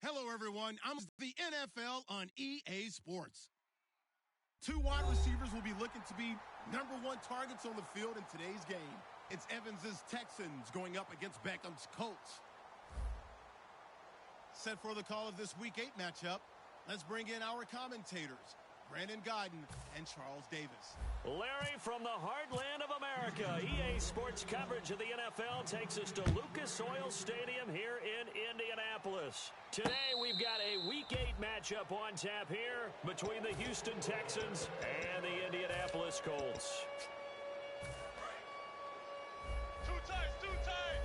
Hello, everyone. I'm the NFL on EA Sports. Two wide receivers will be looking to be #1 targets on the field in today's game. It's Evans's Texans going up against Beckham's Colts. Set for the call of this Week 8 matchup, let's bring in our commentators, Brandon Godden and Charles Davis. Larry, from the heartland of America, EA Sports coverage of the NFL takes us to Lucas Oil Stadium here in Indianapolis. Today we've got a Week 8 matchup on tap here between the Houston Texans and the Indianapolis Colts. Two times.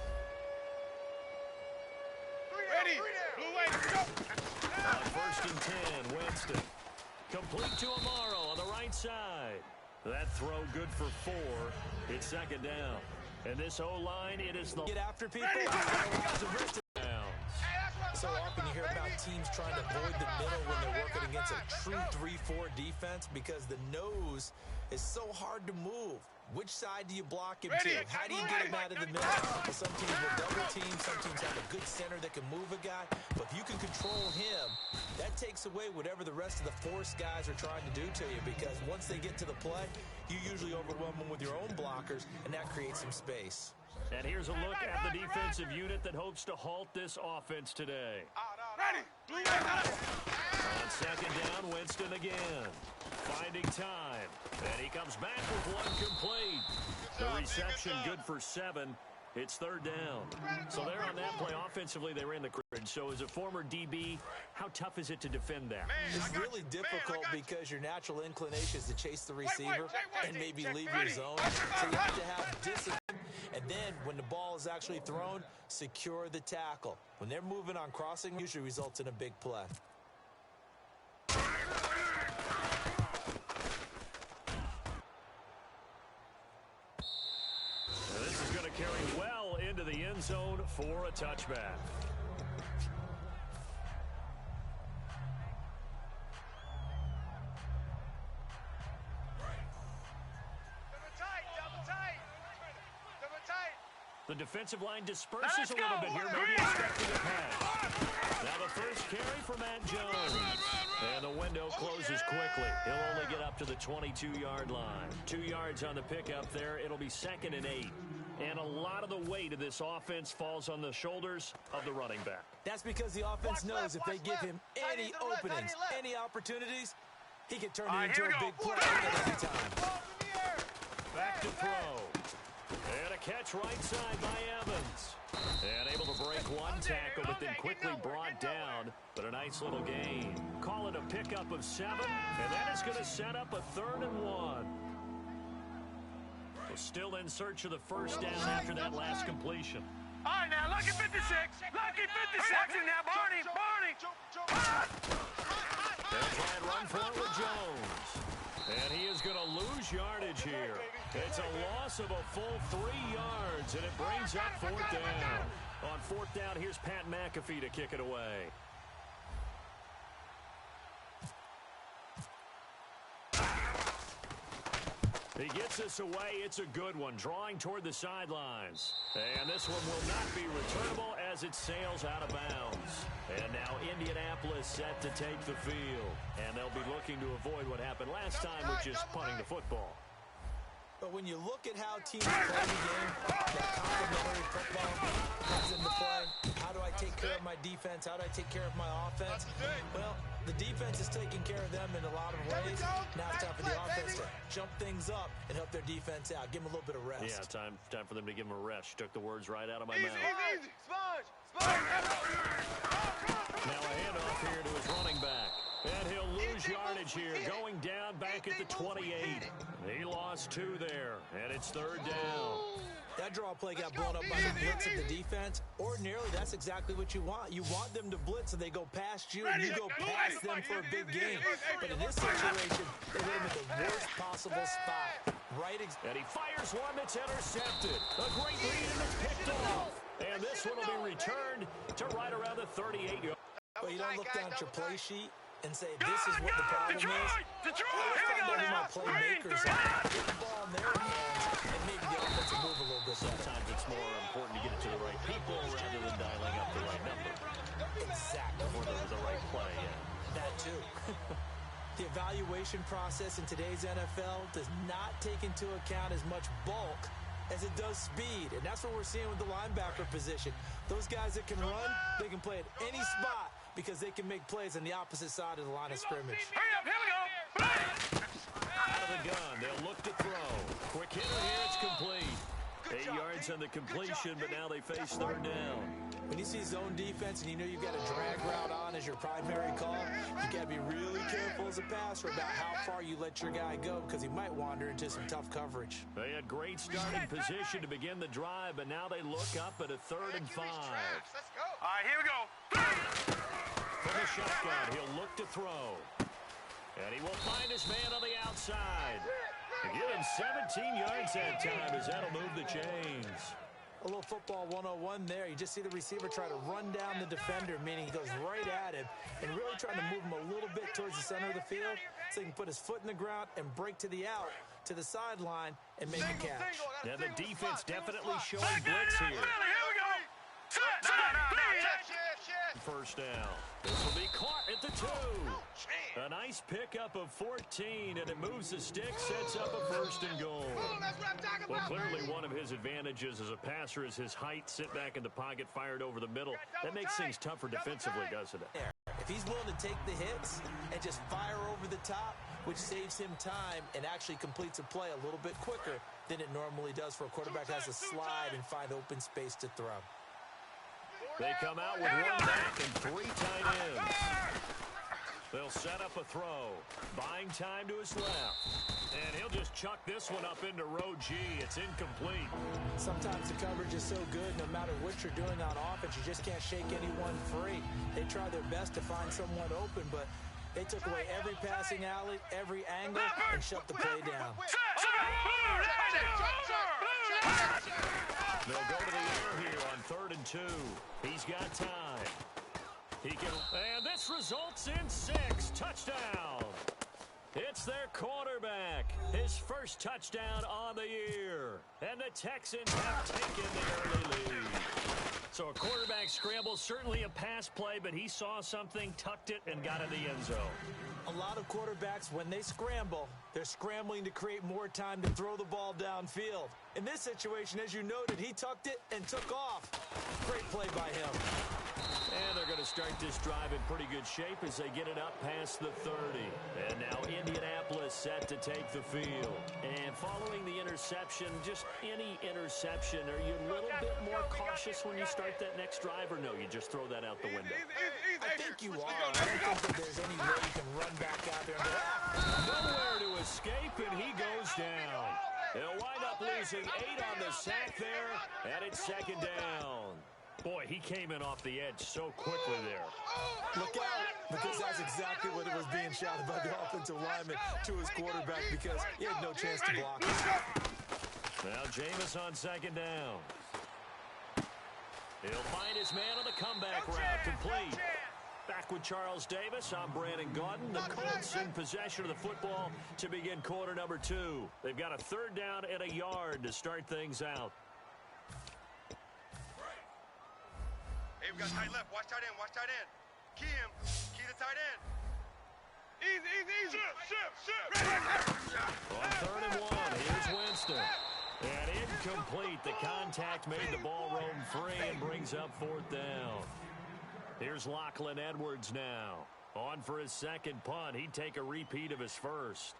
Ready. Blue way, let's go. On 1st and 10, Winston. Complete to Amaro on the right side. That throw good for 4. It's 2nd down. And this O-line, it is the... Get after people. So often you hear about teams trying to avoid the middle when they're working against a true 3-4 defense because the nose is so hard to move. Which side do you block him to? How do you get him out of the middle? Well, some teams will double team. Some teams have a good center that can move a guy. But if you can control him, that takes away whatever the rest of the force guys are trying to do to you, because once they get to the play, you usually overwhelm them with your own blockers, and that creates some space. And here's a look at the defensive unit that hopes to halt this offense today. Ready. On 2nd down, Winston again. Finding time. And he comes back with one complete. The reception good for 7. It's 3rd down. So there on that play, offensively, they ran the coverage. So as a former DB, how tough is it to defend that? It's really difficult because your natural inclination is to chase the receiver and maybe leave your zone. So you have to have discipline. And then when the ball is actually thrown, secure the tackle. When they're moving on crossing, usually results in a big play. This is going to carry well into the end zone for a touchback. The defensive line disperses a little bit here, maybe expecting a pass. Now the first carry for Matt Jones. And the window closes quickly. He'll only get up to the 22-yard line. 2 yards on the pickup there. It'll be 2nd and 8. And a lot of the weight of this offense falls on the shoulders of the running back. That's because the offense knows if they give him any openings, any opportunities, he can turn it into a big play at any time. Back to throw. And a catch right side by Evans. And able to break one tackle, but then quickly brought down. But a nice little gain. Call it a pickup of 7. And that is going to set up a 3rd and 1. We're still in search of the first down after that last completion. All right, now, lucky 56. Lucky 56 in there, Barney. They'll try and run for it with Jones. And he is going to lose yardage here. It's a loss of a full 3 yards, and it brings up 4th down. On 4th down, here's Pat McAfee to kick it away. He gets this away. It's a good one, drawing toward the sidelines. And this one will not be returnable as it sails out of bounds. And now Indianapolis set to take the field. And they'll be looking to avoid what happened last time, which is punting the football. But when you look at how teams play the game, that complementary football comes into play. How do I take care of my defense? How do I take care of my offense? Well, the defense is taking care of them in a lot of ways. Now it's time for the offense to jump things up and help their defense out. Give them a little bit of rest. Yeah, time for them to give them a rest. Took the words right out of my mouth. Easy. Sponge. Now a handoff here to his running back. And he'll lose yardage here, going down back at the 28. He lost 2 there, and it's 3rd down. That draw play got blown up by the blitz of the defense. Ordinarily, that's exactly what you want. You want them to blitz, and they go past you, and you go past them for a big gain. But in this situation, they hit him at the worst possible spot. And he fires one that's intercepted. A great read, and it's picked off. And this one will be returned to right around the 38-yard. Well, you don't look down at your play sheet and say, this is what the problem is. Detroit, Let's find out who my playmakers are. Get the ball in their hands, and maybe the offense will move a little bit better. Sometimes it's more important to get it to the right people rather than dialing up the right number. Exactly. For the formation process in today's NFL does not take into account as much bulk as it does speed. And that's what we're seeing with the linebacker position. Those guys that can run, they can play at any spot because they can make plays on the opposite side of the line of scrimmage. Hurry up, here we go. Out of the gun, they'll look to throw. Quick hitter here, it's complete. 8 yards on the completion, but now they face third down. When you see zone defense and you know you've got a drag route on as your primary call, you got to be really careful as a passer about how far you let your guy go because he might wander into some tough coverage. They had great starting position to begin the drive, but now they look up at a 3rd and 5. Let's go. All right, here we go. From the shotgun, he'll look to throw. And he will find his man on the outside. And give him 17 yards that time as that'll move the chains. A little football 101 there. You just see the receiver try to run down the defender, meaning he goes right at him and really trying to move him a little bit towards the center of the field so he can put his foot in the ground and break to the out, to the sideline, and make a catch. Now the defense definitely showing blitz here. Here we go. First down. This will be caught at the 2. A nice pickup of 14, and it moves the stick, sets up a 1st and goal. Well, clearly one of his advantages as a passer is his height, sit back in the pocket, fired over the middle. That makes things tougher defensively, doesn't it? If he's willing to take the hits and just fire over the top, which saves him time and actually completes a play a little bit quicker than it normally does for a quarterback that has to slide and find open space to throw. They come out with 1 back and 3 tight ends. They'll set up a throw. Buying time to his left. And he'll just chuck this one up into row G. It's incomplete. Sometimes the coverage is so good, no matter what you're doing on offense, you just can't shake anyone free. They try their best to find someone open, but they took away every passing alley, every angle, and shut the play down. They'll go to the air here on 3rd and 2. He's got time. He can, and this results in 6. Touchdown. It's their quarterback. His first touchdown on the year. And the Texans have taken the early lead. So a quarterback scramble, certainly a pass play, but he saw something, tucked it, and got in the end zone. A lot of quarterbacks, when they scramble, they're scrambling to create more time to throw the ball downfield. In this situation, as you noted, he tucked it and took off. Great play by him. And they're going to start this drive in pretty good shape as they get it up past the 30. And now Indianapolis set to take the field. And following the interception, just any interception, are you a little bit more cautious when you start that next drive, or no, you just throw that out the window? I think you are. I don't think that there's any way you can run back out there and go, nowhere to escape, and he goes down. They'll wind up losing 8 on the sack there, and it's 2nd down. Boy, he came in off the edge so quickly there. Look out, because that's exactly what it was being shouted by the offensive lineman to his quarterback because he had no chance to block it. Now Jameis on 2nd down. He'll find his man on the comeback route, complete. Back with Charles Davis, I'm Brandon Gaudin. The Colts in possession of the football to begin quarter number 2. They've got a 3rd down and a yard to start things out. Hey, we got tight left. Watch tight end. Watch tight end. Key him. Key the tight end. Easy. On 3rd and 1, here's Winston. And incomplete. The contact made the ball roam free and brings up 4th down. Here's Lachlan Edwards now. On for his 2nd punt. He'd take a repeat of his first.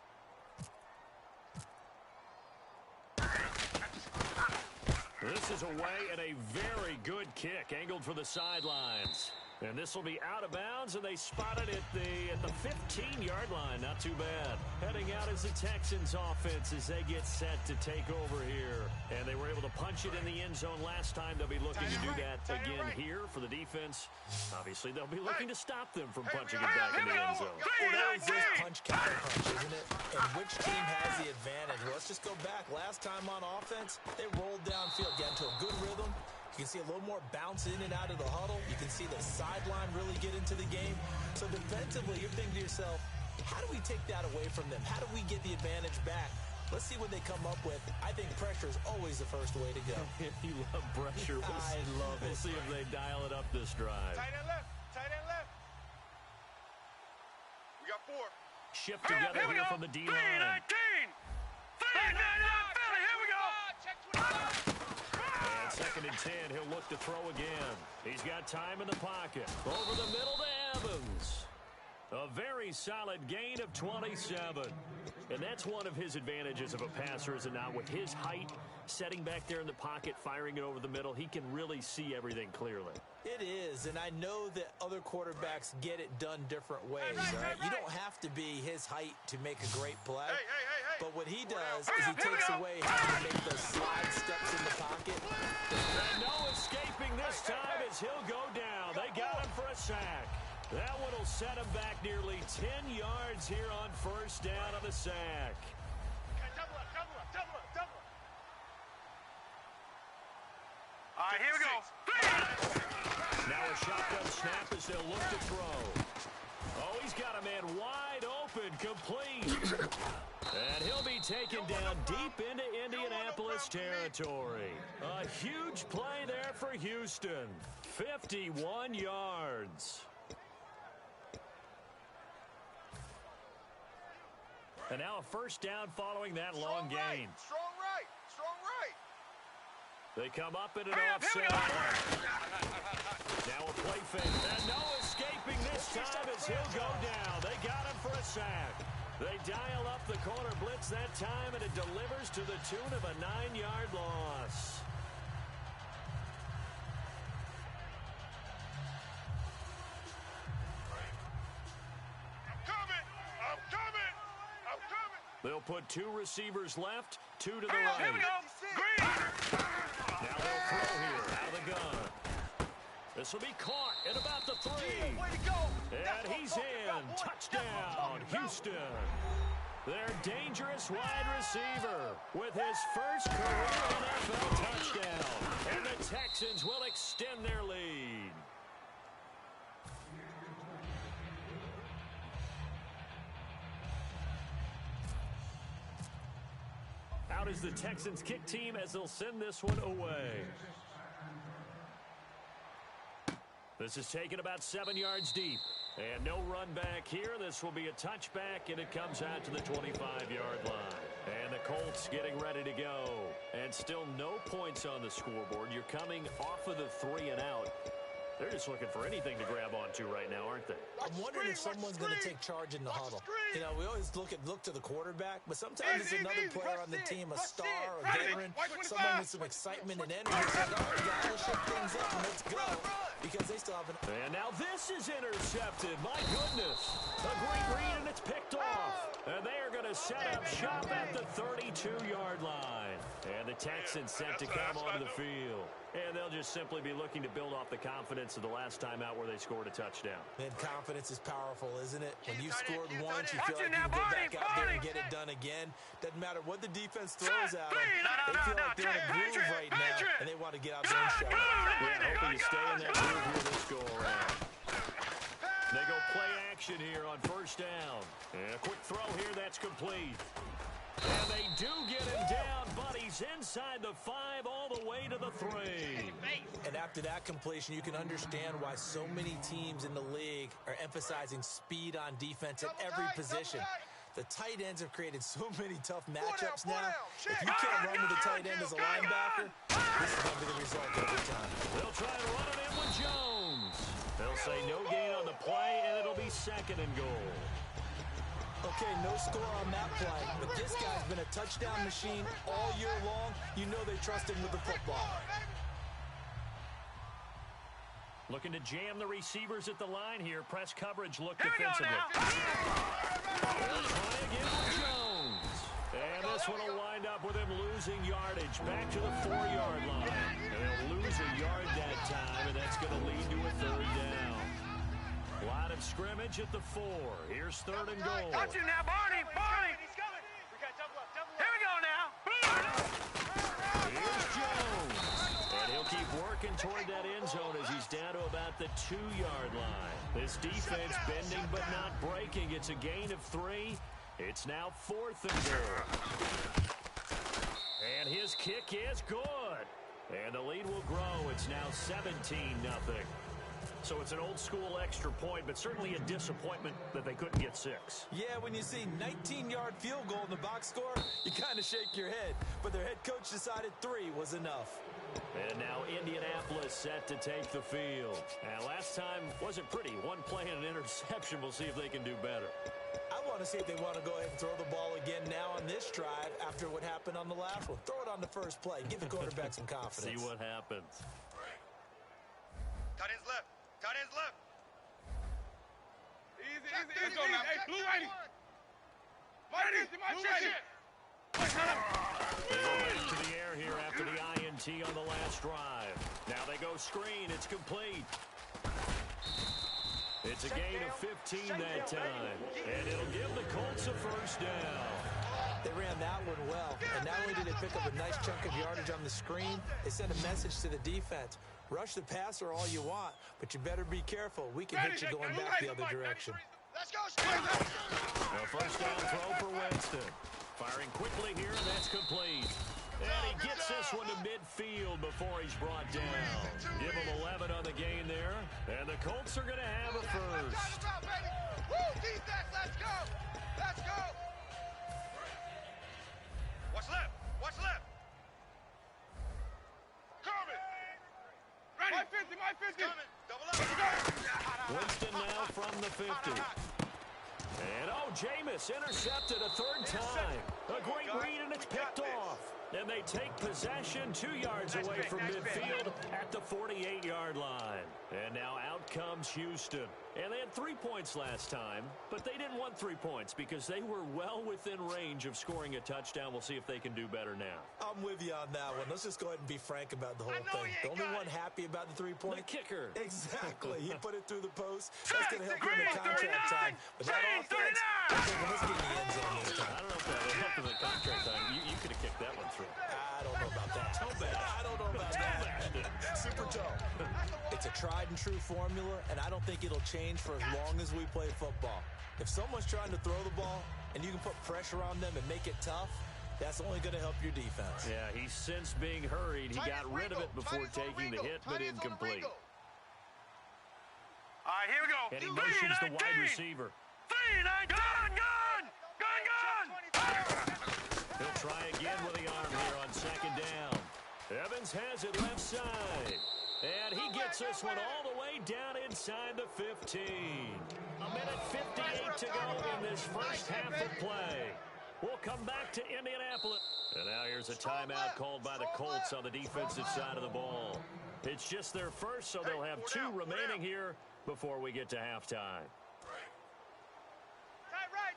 This is away and a very good kick, angled for the sidelines. And this will be out of bounds, and they spot it at the 15-yard line. Not too bad. Heading out is the Texans offense as they get set to take over here. And they were able to punch it in the end zone last time. They'll be looking to do that again here for the defense. Obviously, they'll be looking to stop them from punching it back in the end zone. Well, that was this punch-counter punch, isn't it? And which team has the advantage? Well, let's just go back. Last time on offense, they rolled downfield, got into a good rhythm. You can see a little more bounce in and out of the huddle. You can see the sideline really get into the game. So defensively, you're thinking to yourself, how do we take that away from them? How do we get the advantage back? Let's see what they come up with. I think pressure is always the first way to go. You love pressure. I love it. We'll see if they dial it up this drive. Tight end left. We got 4. shift together here from the D-line. 3-19. Here we go. And 2nd and 10, he'll look to throw again. He's got time in the pocket. Over the middle to Evans. A very solid gain of 27. And that's one of his advantages of a passer, is it not? With his height, setting back there in the pocket, firing it over the middle, he can really see everything clearly. It is, and I know that other quarterbacks get it done different ways, all right? You don't have to be his height to make a great play. But what he does is he takes away having to make those slide steps in the pocket. And no escaping this time as he'll go down. They got him for a sack. That one will set him back nearly 10 yards here on 1st down on the sack. Double up. All right, here we go. Now a shotgun snap as they'll look to throw. Oh, he's got a man wide open, complete. And he'll be taken down deep into Indianapolis territory. A huge play there for Houston. 51 yards. And now a 1st down following that long gain. Strong right. They come up in an offset. Now a play fake. And no escaping this time as he'll go down. They got him for a sack. They dial up the corner blitz that time, and it delivers to the tune of a 9-yard loss. I'm coming. They'll put 2 receivers left, 2 to the right. Here we go. Green. Now they'll throw here out of the gun. This will be caught at about the 3. Way to go. And he's in. Touchdown, Houston. Their dangerous wide receiver with his first career NFL touchdown. And the Texans will extend their lead. Out is the Texans kick team as they'll send this one away. This is taken about 7 yards deep. And no run back here. This will be a touchback, and it comes out to the 25-yard line. And the Colts getting ready to go. And still no points on the scoreboard. You're coming off of the 3 and out. They're just looking for anything to grab onto right now, aren't they? I'm wondering if someone's going to take charge in the huddle. You know, we always look to the quarterback, but sometimes it's another player on the team, a star, a veteran, someone with some excitement and energy. It's like, all right, guys, let's shake things up and let's go, because they still have an... And now this is intercepted. My goodness. A great read, and it's picked off. And they are going to set up shop at the 32-yard line. And the Texans set to come onto the field. And they'll just simply be looking to build off the confidence of the last time out where they scored a touchdown. And confidence is powerful, isn't it? When you scored once, you feel like you can go back out there and get it done again. Doesn't matter what the defense throws at them. They feel like they're in a groove right now, and they want to get out there and show it. Yeah, hoping you stay in that groove here this go-around. They go play action here on 1st down. And a quick throw here, that's complete. And they do get him down, but he's inside the 5 all the way to the 3. And after that completion, you can understand why so many teams in the league are emphasizing speed on defense at every position. The tight ends have created so many tough matchups now. If you can't run with a tight end as a linebacker, this is going to be the result every time. They'll try and run it in with Jones. They'll say no gain on the play, and it'll be 2nd and goal. Okay, no score on that play, but this guy's been a touchdown machine all year long. You know they trust him with the football. Looking to jam the receivers at the line here. Press coverage look defensively. They'll try again with Jones. And this one will wind up with him losing yardage back to the 4-yard line. And they'll lose a yard that time, and that's going to lead to a 3rd down. Line of scrimmage at the 4. Here's 3rd and goal. Got you now, Barney. He's coming. We got double up. Here we go now. Here's Jones. And he'll keep working toward that end zone as he's down to about the 2-yard line. This defense bending but not breaking. It's a gain of 3. It's now 4th and goal. And his kick is good. And the lead will grow. It's now 17-0. So it's an old-school extra point, but certainly a disappointment that they couldn't get 6. Yeah, when you see 19-yard field goal in the box score, you kind of shake your head. But their head coach decided 3 was enough. And now Indianapolis set to take the field. And last time wasn't pretty. One play and an interception. We'll see if they can do better. I want to see if they want to go ahead and throw the ball again now on this drive after what happened on the last one. Throw it on the first play. Give the quarterback some confidence. See what happens. Tight ends left. Tight ends left. Easy. Let's go now. Hey, blue righty. My chest. They go back to the air here after the INT on the last drive. Now they go screen. It's complete. It's a gain of 15 that time. And it'll give the Colts a first down. They ran that one well. And not only did they pick up a nice chunk of yardage on the screen, they sent a message to the defense. Rush the passer all you want, but you better be careful. We can hit you going back the other direction. Let's go. A first down throw for Winston. Firing quickly here, and that's complete. And he gets this one to midfield before he's brought down. Give him 11 on the gain there, and the Colts are going to have a first. Woo, defense, let's go. Let's go. What's left? What's left? Coming. Ready. My 50. Coming. Double up. Winston now from the 50. And, Jameis intercepted a third time. A great read, and it's picked off. And they take possession 2 yards away from midfield at the 48-yard line. And now out comes Houston. And they had 3 points last time, but they didn't want 3 points because they were well within range of scoring a touchdown. We'll see if they can do better now. I'm with you on that one. Let's just go ahead and be frank about the whole thing. The only one happy about the 3-point? The kicker. Exactly. He put it through the post. That's going to help him in contract time. But that offense, let's get in the end zone this time. I don't know if that would help in the contract time. You could have kicked that one through. I don't know about that. I don't know about that. Super toe. It's a tried and true formula, and I don't think it'll change for as long as we play football. If someone's trying to throw the ball and you can put pressure on them and make it tough, that's only going to help your defense. Yeah, he's since being hurried. He got rid of it before taking the hit, but incomplete. All right, here we go. And he motions the wide receiver. 3-19. Gun. He'll try again with the arm here on second down. Evans has it left side. And he gets this one all the way down inside the 15. A minute 58 to go in this first half of play. We'll come back to Indianapolis. And now here's a timeout called by the Colts on the defensive side of the ball. It's just their first, so they'll have 2 remaining here before we get to halftime. Tight right.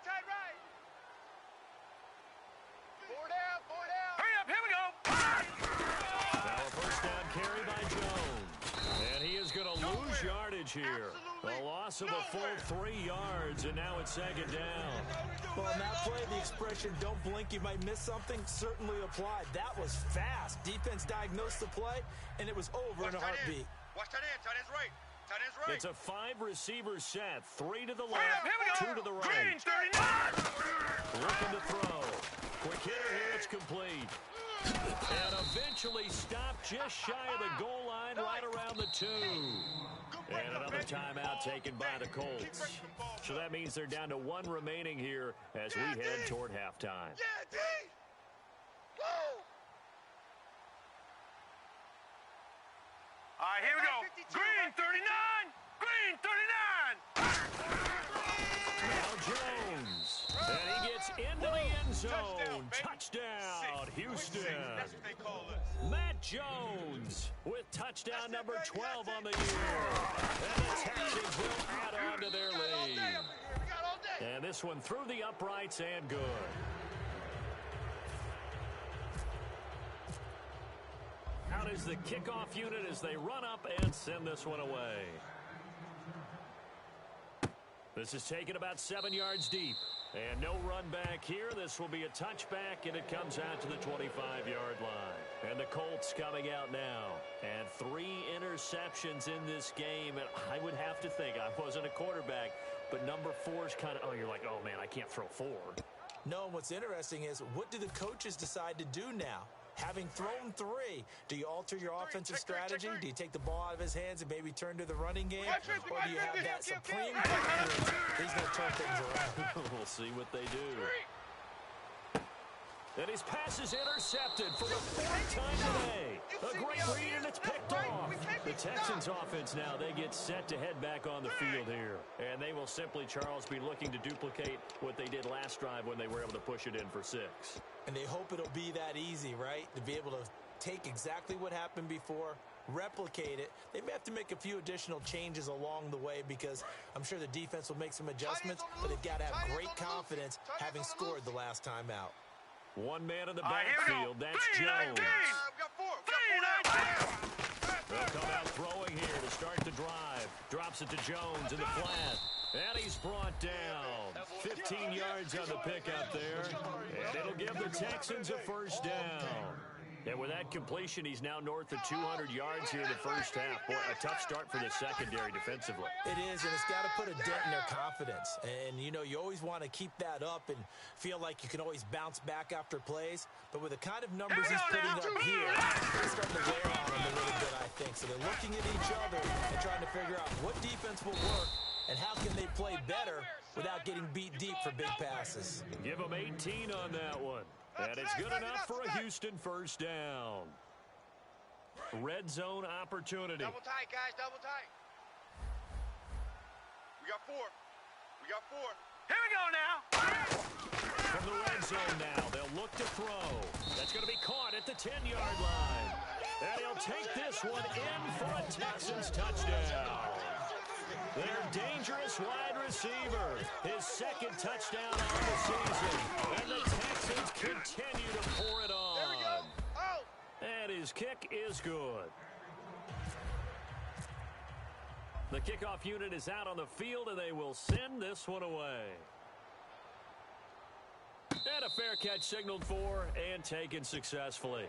Four down. Hurry up, here we go. Now a first down carry by Jones. And he is going to lose yardage here. A loss of a full 3 yards, and now it's second down. Well, on that play, the expression, don't blink, you might miss something, certainly applied. That was fast. Defense diagnosed the play, and it was over in a heartbeat. Watch tight end. Tight end's right. It's a 5-receiver set. 3 to the Hurry up, left, here we go. 2 to the right. Green, 39. Looking to throw. Quick hitter here, it's complete. And eventually stopped just shy of the goal line, right around the 2. And another timeout taken by the Colts. So that means they're down to 1 remaining here as we head toward halftime. Yeah, D. Woo. All right, here we go. Green, 39. Green, 39. Now Jones. And he gets into the end zone. Touchdown, Houston. That's what they call us. Matt Jones with touchdown number 12 on the year. And the Texans will add on to their lead. And this one through the uprights and good. Out is the kickoff unit as they run up and send this one away. This is taken about 7 yards deep. And no run back here. This will be a touchback, and it comes out to the 25-yard line. And the Colts coming out now. And 3 interceptions in this game. And I would have to think, I wasn't a quarterback, but number 4 is kind of, you're like, oh, man, I can't throw 4. No, and what's interesting is, what do the coaches decide to do now? Having thrown 3, do you alter your offensive strategy? Do you take the ball out of his hands and maybe turn to the running game? Or do you have that supreme confidence he's going to turn things around? We'll see what they do. And his pass is intercepted for the 4th time today. A great read, and it's picked off. The Texans offense now, they get set to head back on the field here. And they will simply, Charles, be looking to duplicate what they did last drive when they were able to push it in for 6. And they hope it'll be that easy, right? To be able to take exactly what happened before, replicate it. They may have to make a few additional changes along the way because I'm sure the defense will make some adjustments, but they've got to have great confidence having scored the last time out. One man in the backfield, that's Jones. They'll come out throwing here to start the drive. Drops it to Jones in the flat. And he's brought down. 15 yards on the pickup there. And it'll give the Texans a first down. And with that completion, he's now north of 200 yards here in the first half. Boy, a tough start for the secondary defensively. It is, and it's got to put a dent in their confidence. And, you know, you always want to keep that up and feel like you can always bounce back after plays. But with the kind of numbers he's putting up here, it's starting to wear on him a little bit, I think. So they're looking at each other and trying to figure out what defense will work and how can they play better without getting beat deep for big passes. Give them 18 on that one. And it's good enough for a Houston first down. Red zone opportunity. Double tight, guys, double tight. We got 4. We got 4. Here we go now. From the red zone now, they'll look to throw. That's going to be caught at the 10-yard line. And he'll take this one in for a Texans touchdown. Their dangerous wide receiver, his 2nd touchdown on the season. And the Texans continue to pour it on. There we go. Oh. And his kick is good. The kickoff unit is out on the field, and they will send this one away. And a fair catch signaled for and taken successfully.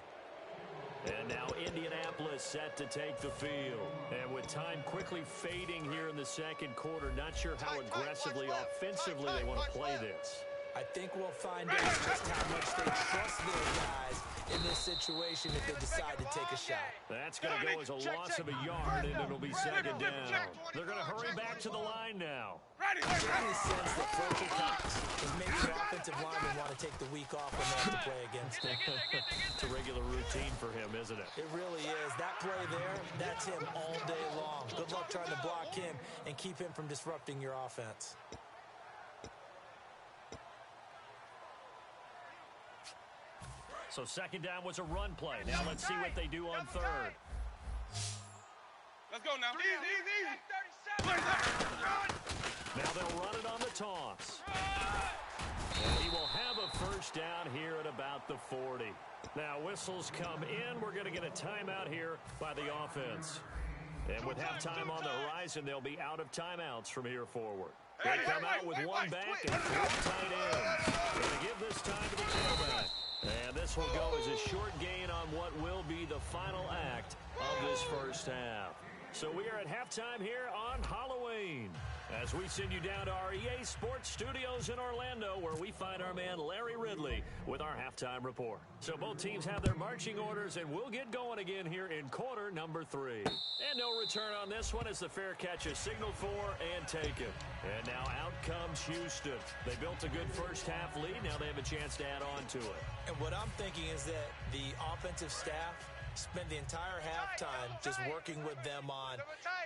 And now Indianapolis set to take the field. And with time quickly fading here in the second quarter, not sure how aggressively, offensively they want to play this. I think we'll find out just how much they trust their guys in this situation if they decide to take a shot. That's going to go as a loss of a yard, and it'll be 2nd down. They're going to hurry back to the line now. I'm getting the sense that Fletcher Cox is making the offensive linemen want to take the week off when they have to play against him. It's a regular routine for him, isn't it? It really is. That play there, that's him all day long. Good luck trying to block him and keep him from disrupting your offense. So 2nd down was a run play. Now let's see what they do on 3rd. Let's go now. Easy. Now they'll run it on the toss. And he will have a first down here at about the 40. Now whistles come in. We're going to get a timeout here by the offense. And with halftime on the horizon, they'll be out of timeouts from here forward. They come out with one back and 3 tight ends. Going to give this time to the tailback. And this will go as a short gain on what will be the final act of this first half. So we are at halftime here on Halloween as we send you down to our EA Sports Studios in Orlando, where we find our man Larry Ridley with our halftime report. So both teams have their marching orders, and we'll get going again here in quarter number 3. And no return on this one as the fair catch is signaled for and taken. And now out comes Houston. They built a good first half lead. Now they have a chance to add on to it. And what I'm thinking is that the offensive staff spend the entire halftime just working with them on,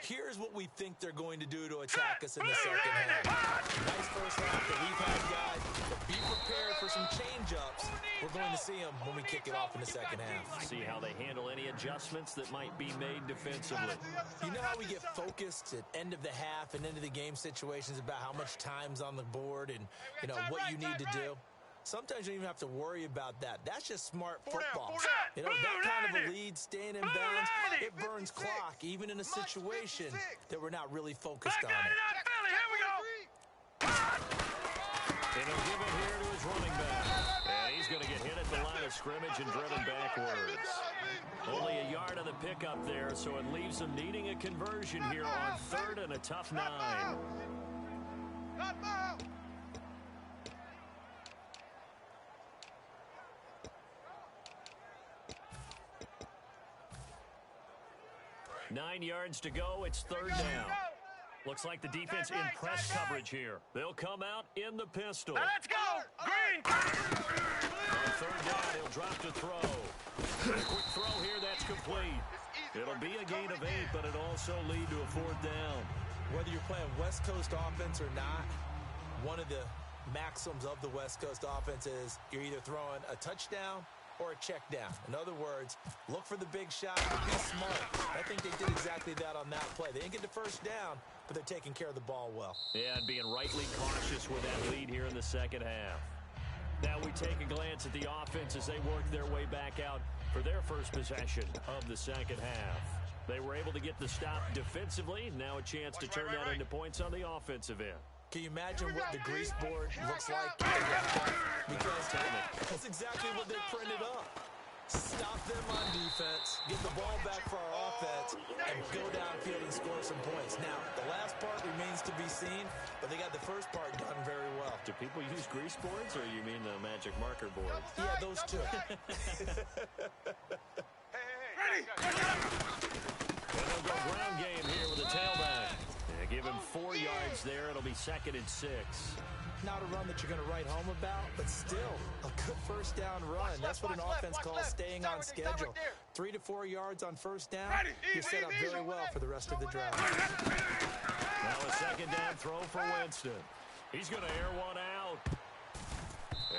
here's what we think they're going to do to attack us in the second half. Nice first half that we've had, guys, but be prepared for some change-ups. We're going to see them when we kick it off in the second half. See how they handle any adjustments that might be made defensively. You know how we get focused at end of the half and end of the game situations about how much time's on the board and, you know, what you need to do? Sometimes you don't even have to worry about that. That's just smart football. You know, that kind of a lead, staying in bounds, it burns clock, even in a situation that we're not really focused on it. And he'll give it here to his running back. And he's going to get hit at the line of scrimmage and driven backwards. Only a yard on the pickup there, so it leaves them needing a conversion here on 3rd and a tough 9. 9 yards to go. It's third down. Looks like the defense in press coverage here. They'll come out in the pistol. Now let's go. Green. On third down, he'll drop to throw. A quick throw here, that's complete. It'll be a gain of 8, but it'll also lead to a fourth down. Whether you're playing West Coast offense or not, one of the maxims of the West Coast offense is you're either throwing a touchdown or a check down. In other words, look for the big shot and be smart. I think they did exactly that on that play. They didn't get the first down, but they're taking care of the ball well. Yeah, and being rightly cautious with that lead here in the second half. Now we take a glance at the offense as they work their way back out for their first possession of the second half. They were able to get the stop defensively. Now a chance to turn that into points on the offensive end. Can you imagine what the grease board looks like? Because that's exactly what they printed up. Stop them on defense, get the ball back for our offense, and go downfield and score some points. Now, the last part remains to be seen, but they got the first part done very well. Do people use grease boards, or you mean the magic marker boards? Yeah, those two. Ready. And they'll go ground game here with a tailback. Give him 4 yards there. It'll be 2nd and 6. Not a run that you're going to write home about, but still a good first down run. That's what an offense calls staying on schedule. 3 to 4 yards on first down. You're set up very well for the rest of the drive. Now a 2nd down throw for Winston. He's going to air one out.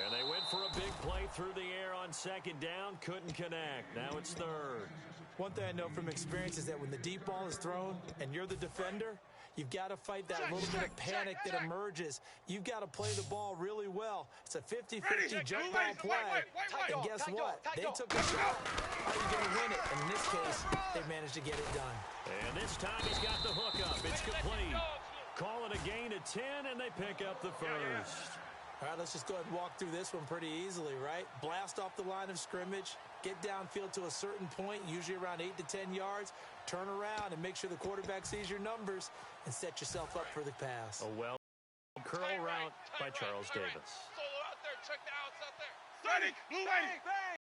And they went for a big play through the air on 2nd down. Couldn't connect. Now it's 3rd. One thing I know from experience is that when the deep ball is thrown and you're the defender, you've got to fight that little bit of panic that emerges. You've got to play the ball really well. It's a 50-50 jump ball play. And guess what? They took a shot. Are you going to win it? And in this case, they managed to get it done. And this time he's got the hook up. It's complete. Call it a gain of 10, and they pick up the first. All right, let's just go ahead and walk through this one pretty easily, right? Blast off the line of scrimmage, get downfield to a certain point, usually around 8 to 10 yards, turn around and make sure the quarterback sees your numbers and set yourself up for the pass. A well curl route by Charles Davis. Solo out there, check the outs out there. Ready, blue, ready.